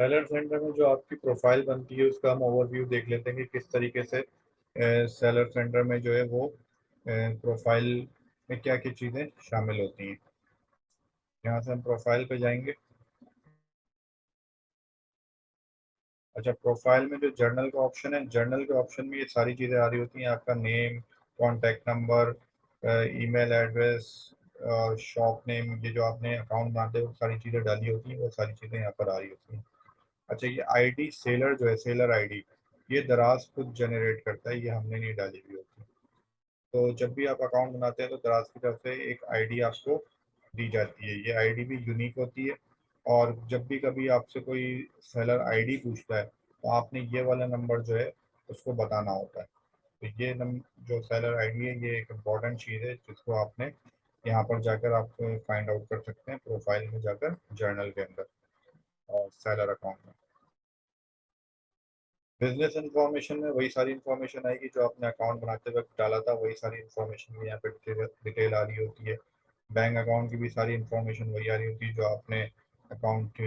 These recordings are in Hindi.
सेलर सेंटर में जो आपकी प्रोफाइल बनती है उसका हम ओवरव्यू देख लेते हैं कि किस तरीके से सेलर सेंटर में जो है वो प्रोफाइल में क्या क्या चीज़ें शामिल होती हैं। यहाँ से हम प्रोफाइल पे जाएंगे। अच्छा, प्रोफाइल में जो जर्नल का ऑप्शन है, जर्नल के ऑप्शन में ये सारी चीज़ें आ रही होती हैं, आपका name, contact number, email address, shop name, ये जो आपने अकाउंट बनाते हो सारी चीज़ें डाली होती हैं, वो सारी चीज़ें यहाँ पर आ रही होती हैं। अच्छा, ये आईडी सेलर जो है, सेलर आईडी, ये दराज खुद जनरेट करता है, ये हमने नहीं डाली हुई होती। तो जब भी आप अकाउंट बनाते हैं तो दराज की तरफ से एक आईडी आपको दी जाती है, ये आईडी भी यूनिक होती है। और जब भी कभी आपसे कोई सेलर आईडी पूछता है तो आपने ये वाला नंबर जो है उसको बताना होता है। तो ये जो सेलर आईडी है ये एक इम्पॉर्टेंट चीज़ है जिसको आपने यहाँ पर जाकर आप फाइंड आउट कर सकते हैं, प्रोफाइल में जाकर जर्नल के अंदर और सेलर अकाउंट में। बिजनेस इंफॉर्मेशन में वही सारी इंफॉर्मेशन आएगी जो आपने अकाउंट बनाते वक्त डाला था, वही सारी इंफॉर्मेशन भी यहाँ पे डिटेल आ रही होती है। बैंक अकाउंट की भी सारी इंफॉर्मेशन वही आ रही होती है जो आपने अकाउंट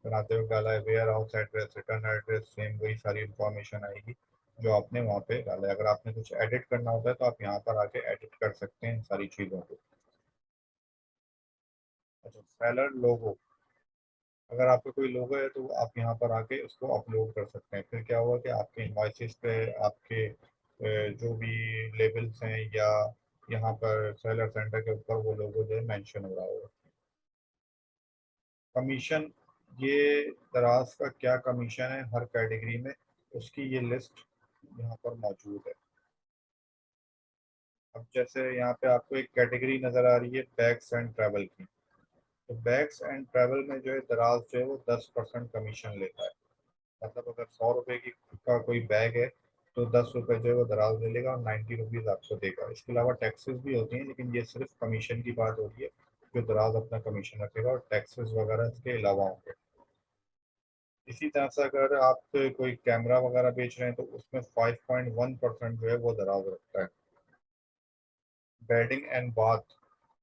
बनाते वक्त डाला है। Warehouse address, return address, same वही सारी इंफॉर्मेशन आएगी जो आपने वहाँ पे डाला है। अगर आपने कुछ एडिट करना होता है तो आप यहाँ पर आके एडिट कर सकते हैं इन सारी चीज़ों को। अच्छा, सेलर लोगो, अगर आपका कोई लोगो है तो आप यहाँ पर आके उसको अपलोड कर सकते हैं। फिर क्या हुआ कि आपके इनवॉइसेस पे आपके जो भी लेबल्स हैं या यहाँ पर सेलर सेंटर के ऊपर वो लोगो जो है मेंशन हो रहा होगा। कमीशन, ये दराज का क्या कमीशन है हर कैटेगरी में, उसकी ये लिस्ट यहाँ पर मौजूद है। अब जैसे यहाँ पे आपको एक कैटेगरी नज़र आ रही है बैग्स एंड ट्रैवल की, तो बैग्स एंड ट्रैवल में जो है दराज जो है वो 10% कमीशन लेता है। मतलब अगर 100 रुपए की का कोई बैग है तो 10 रुपए जो है वो दराज ले लेगा और 90 रुपीज़ आपको देगा। इसके अलावा टैक्सेस भी होती हैं, लेकिन ये सिर्फ कमीशन की बात हो रही है जो दराज अपना कमीशन रखेगा और टैक्सेस वगैरह इसके अलावा होंगे। इसी तरह से अगर आप कोई कैमरा वगैरह बेच रहे हैं तो उसमें 5.1% जो है वो दराज रखता है। बेडिंग एंड बाथ,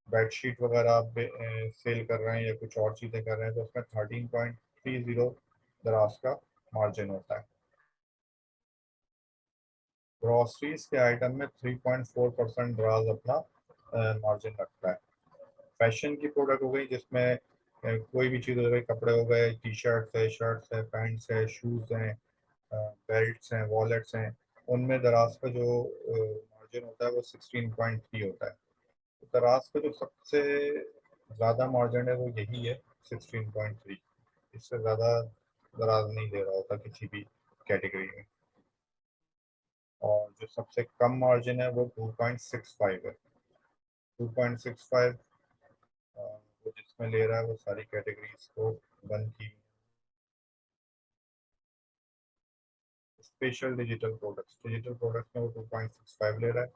बेडशीट वगैरह आप सेल कर रहे हैं या कुछ और चीज़ें कर रहे हैं तो उसमें 13.30 दराज का मार्जिन होता है। ग्रॉसरीज के आइटम में 3.4% दराज अपना मार्जिन रखता है। फैशन की प्रोडक्ट हो गई जिसमें कोई भी चीज़ हो गई, कपड़े हो गए, टी शर्ट्स है, शर्ट्स है, पैंट्स है, शूज़ हैं, बेल्ट्स हैं, वॉलेट्स हैं, उनमें दराज का जो मार्जिन होता है वो 16.3 होता है। तो दराज का जो सबसे ज़्यादा मार्जिन है वो यही है, 16.3। इससे ज़्यादा दराज नहीं दे रहा होता किसी भी कैटेगरी में। और जो सबसे कम मार्जिन है वो 2.65 है। 2.65 वो जिसमें ले रहा है वो सारी कैटेगरीज को बंद की। स्पेशल डिजिटल प्रोडक्ट्स में वो 2.65 ले रहा है।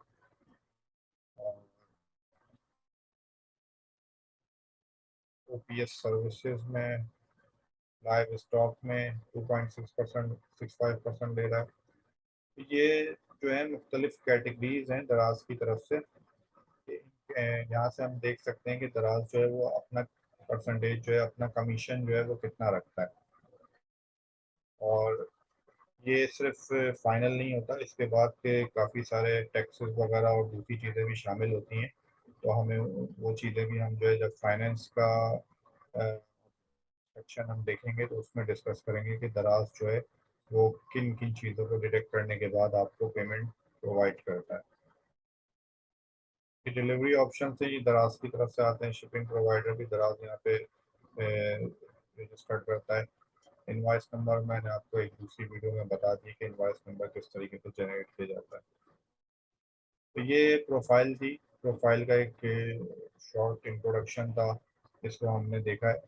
और ओपीएस सर्विसेज में, लाइव स्टॉक में 2.6%, 65% ले रहा है। तो ये जो है मुख्तलिफ कैटेगरीज हैं दराज की तरफ से। यहाँ से हम देख सकते हैं कि दराज जो है वो अपना परसेंटेज जो है, अपना कमीशन जो है वो कितना रखता है। और ये सिर्फ फाइनल नहीं होता, इसके बाद के काफ़ी सारे टैक्सेस वगैरह और दूसरी चीज़ें भी शामिल होती हैं। तो हमें वो चीज़ें भी हम जो है जब फाइनेंस का सेक्शन हम देखेंगे तो उसमें डिस्कस करेंगे कि दराज जो है वो किन किन चीज़ों को डिटेक्ट करने के बाद आपको पेमेंट प्रोवाइड करता है। कि डिलीवरी ऑप्शन से ये दराज की तरफ से आते हैं, शिपिंग प्रोवाइडर भी दराज यहाँ पे रजिस्टर करता है। इनवॉइस नंबर मैंने आपको एक दूसरी वीडियो में बता दी कि इनवॉइस नंबर किस तरीके से जनरेट किया जाता है। तो ये प्रोफाइल थी, प्रोफाइल का एक शॉर्ट इंट्रोडक्शन था, इसको हमने देखा है।